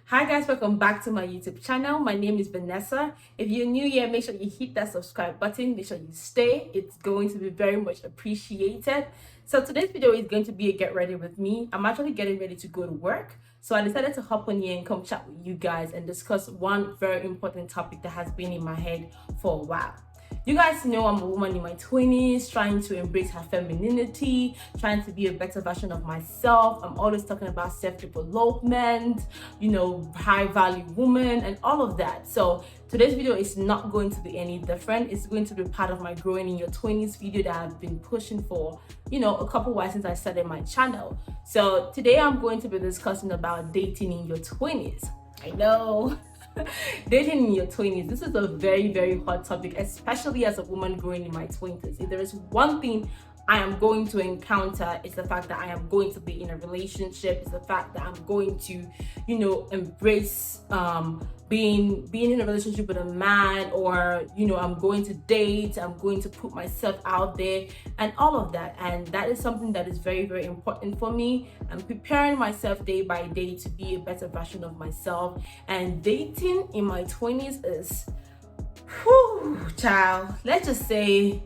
Hi guys, welcome back to my YouTube channel. My name is Vanessa. If you're new here, make sure you hit that subscribe button. Make sure you stay. It's going to be very much appreciated. So today's video is going to be a get ready with me. I'm actually getting ready to go to work. So I decided to hop on here and come chat with you guys and discuss one very important topic that has been in my head for a while. You guys know I'm a woman in my 20s, trying to embrace her femininity, trying to be a better version of myself. I'm always talking about self-development, high value woman and all of that. So today's video is not going to be any different. It's going to be part of my growing in your 20s video that I've been pushing for, a couple while since I started my channel. So today I'm going to be discussing about dating in your 20s. I know. Dating in your 20s, this is a very, very hot topic, especially as a woman growing in my 20s. If there is one thing I am going to encounter, it's the fact that I am going to be in a relationship. It's the fact that I'm going to, embrace being in a relationship with a man, or I'm going to date, I'm going to put myself out there and all of that. And that is something that is very, very important for me. I'm preparing myself day by day to be a better version of myself. And dating in my 20s is, child, let's just say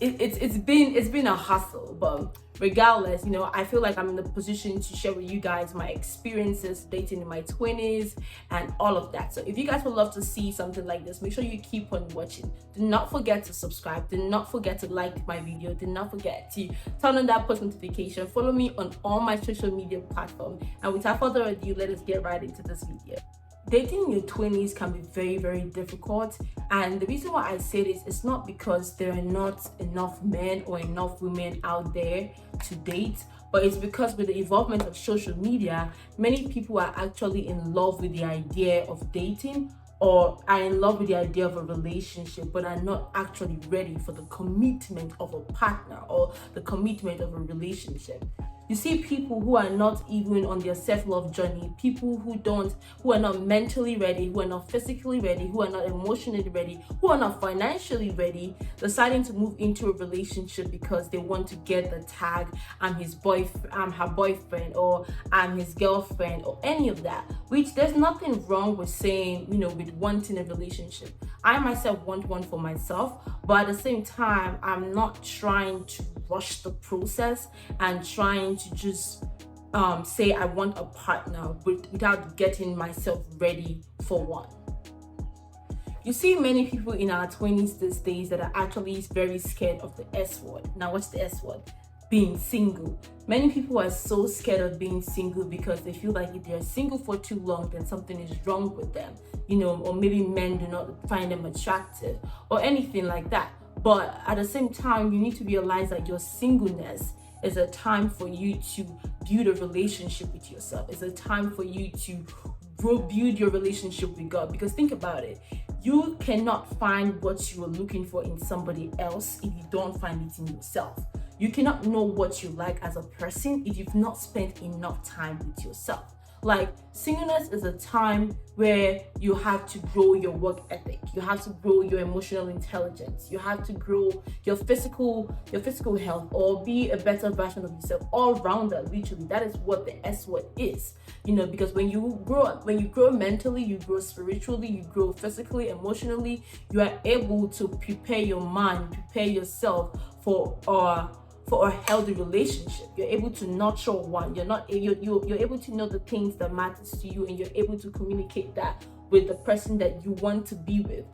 it's been a hustle. But regardless, I feel like I'm in the position to share with you guys my experiences dating in my 20s and all of that. So if you guys would love to see something like this, make sure you keep on watching. Do not forget to subscribe. Do not forget to like my video. Do not forget to turn on that post notification. Follow me on all my social media platforms. And without further ado, let us get right into this video. Dating in your 20s can be very, very difficult, and the reason why I say this is not because there are not enough men or enough women out there to date, but it's because with the involvement of social media, many people are actually in love with the idea of dating, or are in love with the idea of a relationship, but are not actually ready for the commitment of a partner or the commitment of a relationship. You see people who are not even on their self-love journey, people who are not mentally ready, who are not physically ready, who are not emotionally ready, who are not financially ready, deciding to move into a relationship because they want to get the tag, I'm his boyfriend, I'm her boyfriend, or I'm his girlfriend, or any of that, which there's nothing wrong with saying, with wanting a relationship. I myself want one for myself, but at the same time, I'm not trying to rush the process and trying to just say I want a partner without getting myself ready for one. You see many people in our 20s these days that are actually very scared of the S word. Now, what's the S word? Being single. Many people are so scared of being single because they feel like if they're single for too long, then something is wrong with them, or maybe men do not find them attractive or anything like that. But at the same time, you need to realize that your singleness is a time for you to build a relationship with yourself. It's a time for you to build your relationship with God. Because think about it. You cannot find what you are looking for in somebody else if you don't find it in yourself. You cannot know what you like as a person if you've not spent enough time with yourself. Like, singleness is a time where you have to grow your work ethic. You have to grow your emotional intelligence. You have to grow your physical health, or be a better version of yourself, all rounder. Literally, that is what the S word is. Because when you grow mentally, you grow spiritually, you grow physically, emotionally, you are able to prepare your mind, prepare yourself for a healthy relationship. You're able to nurture one. You're able to know the things that matters to you, and you're able to communicate that with the person that you want to be with.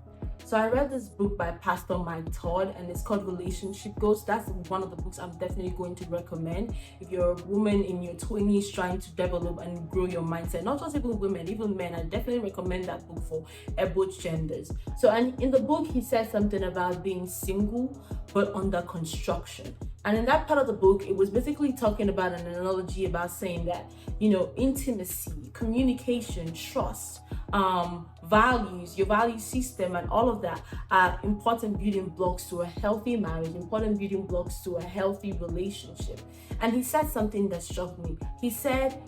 So I read this book by Pastor Mike Todd, and it's called Relationship Goals. That's one of the books I'm definitely going to recommend if you're a woman in your 20s trying to develop and grow your mindset. Not just even women, even men. I definitely recommend that book for both genders. So, and in the book, he says something about being single but under construction. And in that part of the book, it was basically talking about an analogy about saying that, intimacy, communication, trust, values, your value system, and all of that are important building blocks to a healthy marriage, important building blocks to a healthy relationship. And he said something that struck me. He said,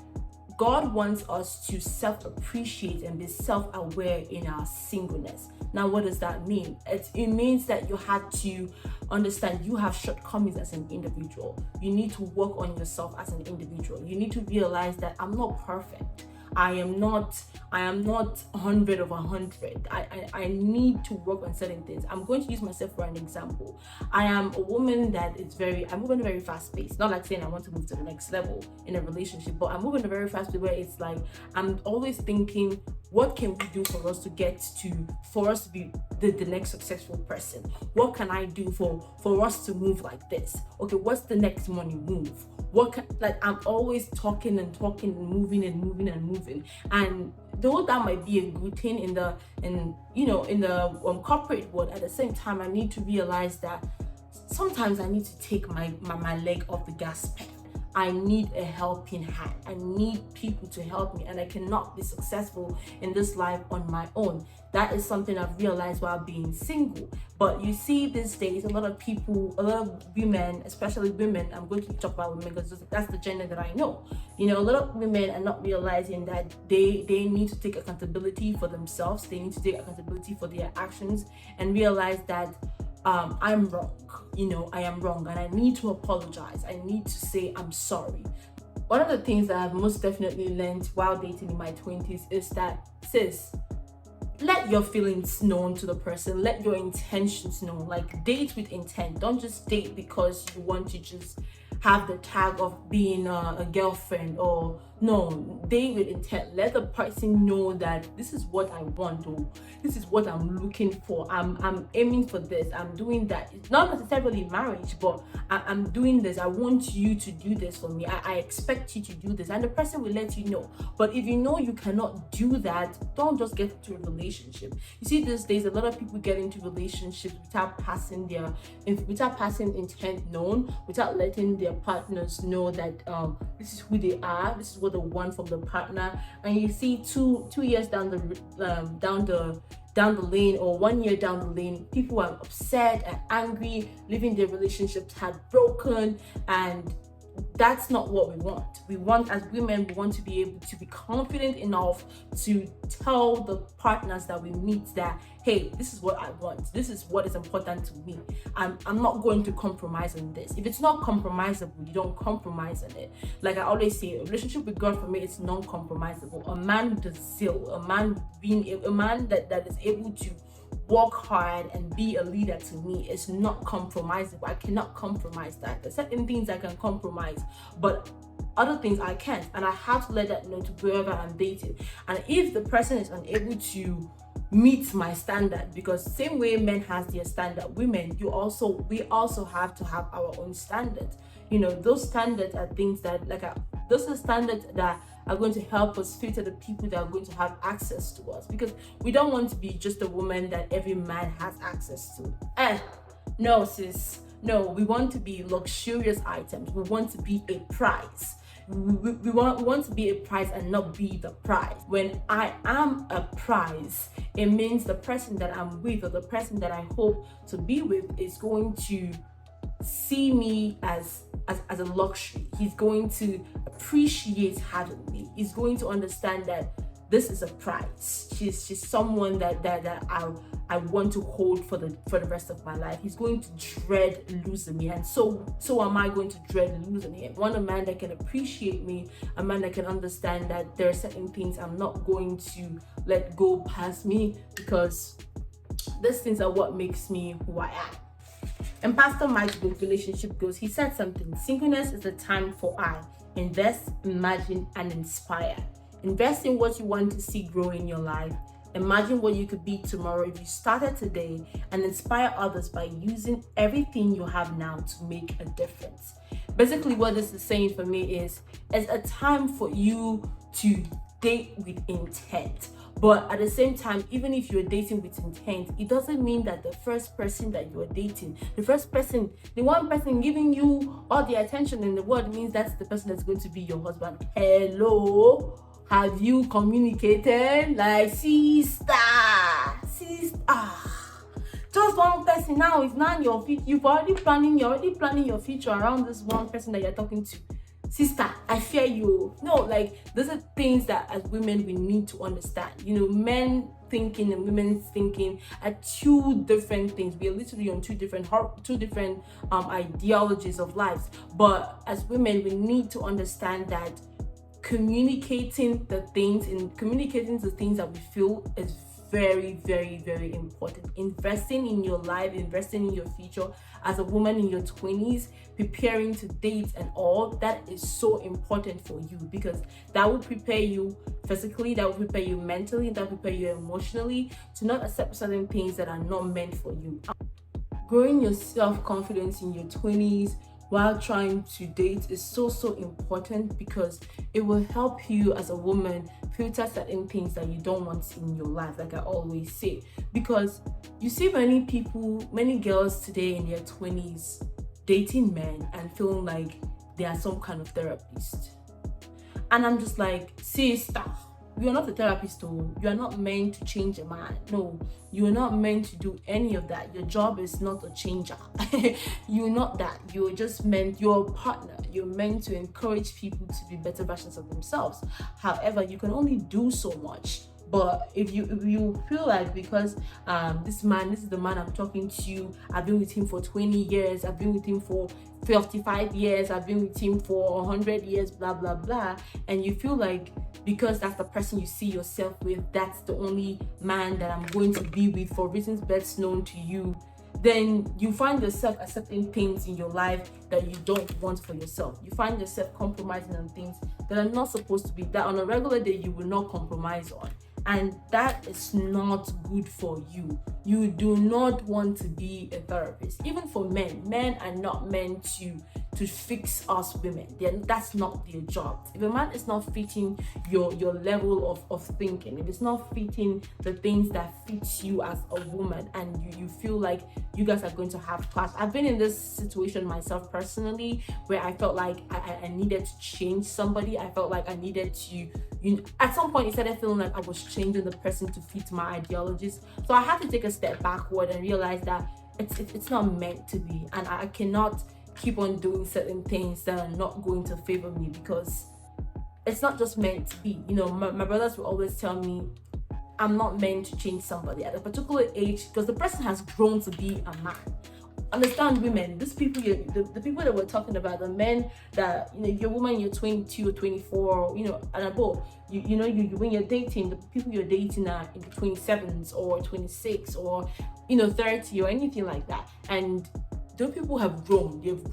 God wants us to self-appreciate and be self-aware in our singleness. Now, what does that mean? It means that you have to understand you have shortcomings as an individual. You need to work on yourself as an individual. You need to realize that I'm not perfect. I am not 100 of 100. I need to work on certain things. I'm going to use myself for an example. I am a woman that I'm moving at a very fast pace. Not like saying I want to move to the next level in a relationship, but I'm moving at a very fast pace where it's like I'm always thinking, what can we do for us to be the next successful person? What can I do for us to move like this? Okay, what's the next money move? I'm always talking and moving. And though that might be a good thing in the corporate world, at the same time I need to realize that sometimes I need to take my leg off the gas pedal. I need a helping hand. I need people to help me, and I cannot be successful in this life on my own. That is something I've realized while being single. But you see these days, a lot of women, especially women, I'm going to talk about women because that's the gender that I know. A lot of women are not realizing that they need to take accountability for themselves. They need to take accountability for their actions and realize that I'm wrong. I am wrong and I need to apologize. I need to say I'm sorry. One of the things that I've most definitely learned while dating in my 20s is that, sis, let your feelings known to the person. Let your intentions known. Like, date with intent. Don't just date because you want to just have the tag of being a girlfriend. Or no, date with intent. Let the person know that this is what I want, or this is what I'm looking for. I'm aiming for this. I'm doing that. It's not necessarily marriage, but I'm doing this. I want you to do this for me. I expect you to do this, and the person will let you know. But if you know you cannot do that, don't just get into a relationship. You see, these days a lot of people get into relationships without passing intent known, without letting their partners know that this is who they are, this is what they want from the partner. And you see, two years down the lane, or 1 year down the lane, people are upset and angry, leaving their relationships heartbroken, and that's not what we want. We want, as women, we want to be able to be confident enough to tell the partners that we meet that, hey, this is what I want. This is what is important to me. I'm not going to compromise on this. If it's not compromisable, you don't compromise on it. Like I always say, a relationship with God, for me, it's non-compromisable. A man with zeal, a man that is able to work hard and be a leader, to me, is not compromisable. I cannot compromise that. There's certain things I can compromise, but other things I can't, and I have to let that know to whoever I'm dating. And if the person is unable to meet my standard, because same way men has their standard, women, we also have to have our own standards. Those standards are things that those are standards that are going to help us filter the people that are going to have access to us, because we don't want to be just a woman that every man has access to. No, sis. No, we want to be luxurious items. We want to be a prize. We want to be a prize and not be the prize. When I am a prize, it means the person that I'm with, or the person that I hope to be with, is going to see me as a luxury. He's going to appreciate having me. He's going to understand that this is a prize. She's someone that I want to hold for the rest of my life. He's going to dread losing me, and so am I going to dread losing him. I want a man that can appreciate me, a man that can understand that there are certain things I'm not going to let go past me, because these things are what makes me who I am. In Pastor Mike's book, Relationship Goals, he said something. Singleness is the time for I. Invest, imagine, and inspire. Invest in what you want to see grow in your life. Imagine what you could be tomorrow if you started today, and inspire others by using everything you have now to make a difference. Basically, what this is saying for me is, it's a time for you to date with intent. But at the same time, even if you're dating with intent, it doesn't mean that the first person that you're dating, the one person giving you all the attention in the world, means that's the person that's going to be your husband. Hello? Have you communicated? Like, sister, just one person now is not your future. You're already planning your future around this one person that you're talking to. Sister, I fear you. No, like, those are things that as women we need to understand. Men thinking and women's thinking are two different things. We are literally on two different ideologies of lives. But as women, we need to understand that communicating the things that we feel is very, very, very important. Investing in your life, investing in your future as a woman in your 20s, preparing to date and all, that is so important for you, because that will prepare you physically, that will prepare you mentally, that will prepare you emotionally to not accept certain things that are not meant for you. Growing your self-confidence in your 20s while trying to date is so important, because it will help you as a woman filter certain things that you don't want in your life, like I always say. Because you see many girls today in their 20s dating men and feeling like they are some kind of therapist. And I'm just like, sister, you're not a therapist, though. You are not meant to change a man. No, you are not meant to do any of that. Your job is not a changer. You're not that. You're a partner. You're meant to encourage people to be better versions of themselves. However, you can only do so much. But if you feel like, because this is the man I'm talking to, I've been with him for 20 years, I've been with him for 55 years, I've been with him for 100 years, blah blah blah, and you feel like because that's the person you see yourself with, that's the only man that I'm going to be with for reasons best known to you, then you find yourself accepting things in your life that you don't want for yourself. You find yourself compromising on things that are not supposed to be, that on a regular day you will not compromise on. And that is not good for you. You do not want to be a therapist. Even for men, men are not meant to fix us women. That's not their job. If a man is not fitting your level of thinking, if it's not fitting the things that fit you as a woman, and you feel like you guys are going to have clash. I've been in this situation myself personally, where I felt like I needed to change somebody. I felt like I needed to, at some point it started feeling like I was changing the person to fit my ideologies. So I had to take a step backward and realize that it's not meant to be, and I cannot keep on doing certain things that are not going to favor me, because it's not just meant to be. My brothers will always tell me I'm not meant to change somebody at a particular age, because the person has grown to be a man. Understand, women, these people, the people that we're talking about, the men that, you're a woman, you're 22 or 24, and above, when you're dating, the people you're dating are in the 27s or 26 or 30 or anything like that, and those people have grown. They've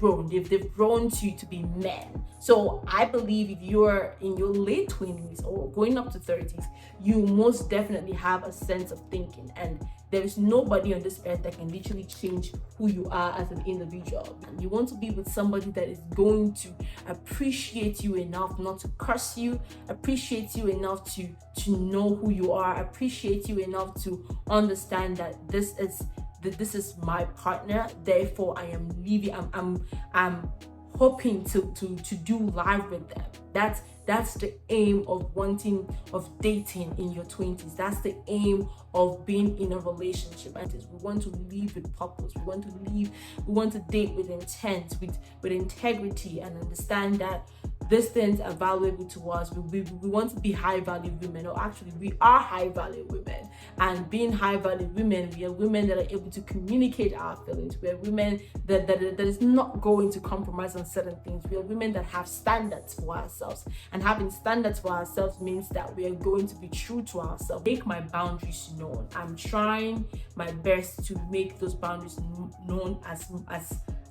grown to be men. So I believe if you're in your late 20s or going up to 30s, you most definitely have a sense of thinking, and there is nobody on this earth that can literally change who you are as an individual. And you want to be with somebody that is going to appreciate you enough not to curse you, appreciate you enough to know who you are, appreciate you enough to understand that this is my partner, therefore I am leaving. I'm hoping to do life with them. That's the aim of dating in your 20s. That's the aim of being in a relationship. And we want to live with purpose. We want to date with intent, with integrity, and understand that these things are valuable to us. We want to be high value women, or actually we are high value women. And being high value women, we are women that are able to communicate our feelings. We are women that is not going to compromise on certain things. We are women that have standards for ourselves, and having standards for ourselves means that we are going to be true to ourselves. Make my boundaries known. I'm trying my best to make those boundaries known as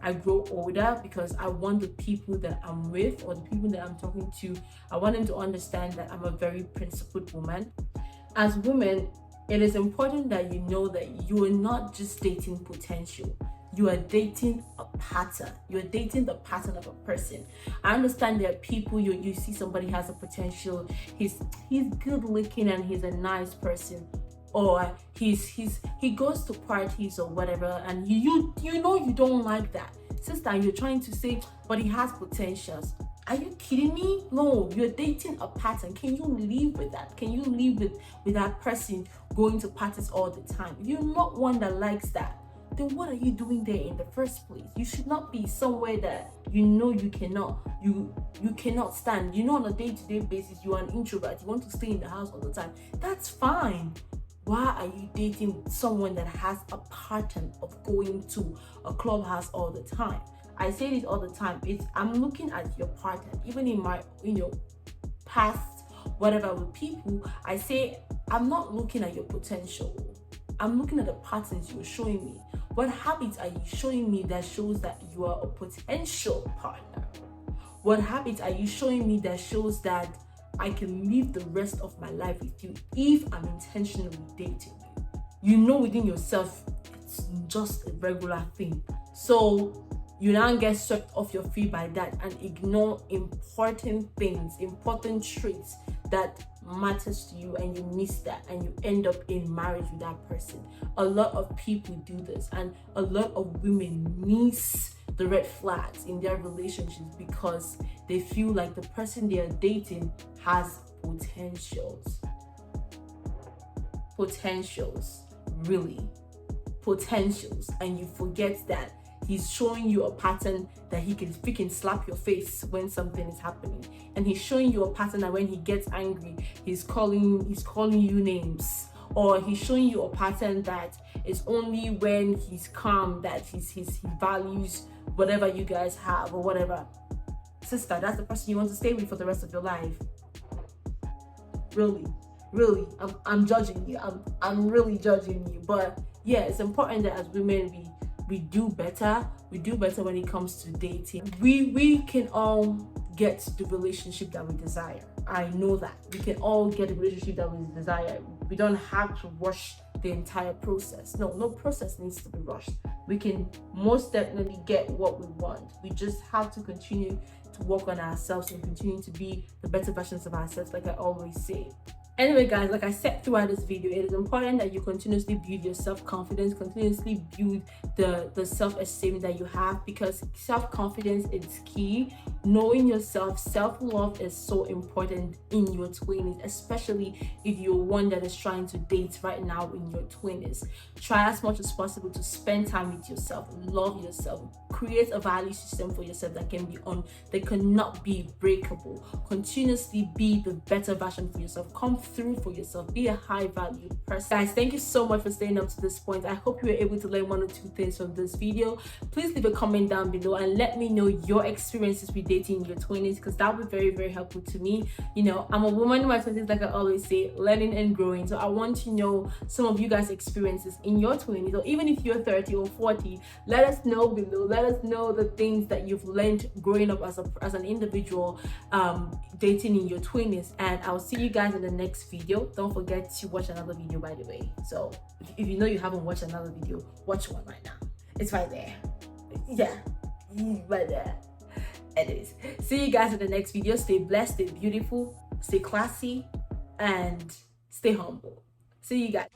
I grow older, because I want the people that I'm with, or the people that I'm talking to, I want them to understand that I'm a very principled woman. As women, it is important that you know that you are not just dating potential. you are dating a pattern. You're dating the pattern of a person. I understand there are people you see somebody has a potential, he's good looking and he's a nice person, or he goes to parties or whatever, and you know you don't like that. Sister, you're trying to say, but he has potentials. Are you kidding me? No, you're dating a pattern. Can you live with that? Can you live with that person going to parties all the time? If you're not one that likes that, then what are you doing there in the first place? You should not be somewhere that you know you cannot stand. You know, on a day-to-day basis, you are an introvert. You want to stay in the house all the time. That's fine. Why are you dating someone that has a pattern of going to a clubhouse all the time? I say this all the time. I'm looking at your pattern. Even in my, past, whatever, with people, I say, I'm not looking at your potential. I'm looking at the patterns you're showing me. What habits are you showing me that shows that you are a potential partner? What habits are you showing me that shows that I can live the rest of my life with you if I'm intentionally dating you? You know within yourself, it's just a regular thing. So you now get swept off your feet by that and ignore important things, important traits that matters to you, and you miss that and you end up in marriage with that person. A lot of people do this, and a lot of women miss the red flags in their relationships because they feel like the person they are dating has potentials, really potentials, and you forget that he's showing you a pattern that he can slap your face when something is happening, and he's showing you a pattern that when he gets angry, he's calling you names, or he's showing you a pattern that it's only when he's calm that he values whatever you guys have or whatever. Sister, that's the person you want to stay with for the rest of your life? Really, I'm judging you. I'm really judging you. But yeah, it's important that as women we do better. We do better when it comes to dating. We can all get the relationship that we desire. I know that. We can all get the relationship that we desire. We don't have to rush the entire process. No process needs to be rushed. We can most definitely get what we want. We just have to continue to work on ourselves and continue to be the better versions of ourselves, like I always say. Anyway, guys, like I said throughout this video, it is important that you continuously build your self-confidence, continuously build the self-esteem that you have, because self-confidence is key. Knowing yourself, self-love is so important in your 20s, especially if you're one that is trying to date right now in your 20s. Try as much as possible to spend time with yourself, love yourself, create a value system for yourself that cannot be breakable. Continuously be the better version for yourself. Come through for yourself. Be a high value person. Guys, thank you so much for staying up to this point. I hope you were able to learn one or two things from this video. Please leave a comment down below and let me know your experiences with dating in your 20s, because that would be very, very helpful to me. I'm a woman in my 20s, like I always say, learning and growing. So I want to know some of you guys' experiences in your 20s, or even if you're 30 or 40, let us know below. Let us know the things that you've learned growing up as an individual, dating in your 20s. And I'll see you guys in the next video. Don't forget to watch another video, by the way. So if you know you haven't watched another video, watch one right now. It's right there. Yeah, right there. Anyways, see you guys in the next video. Stay blessed, stay beautiful, stay classy, and stay humble. See you guys.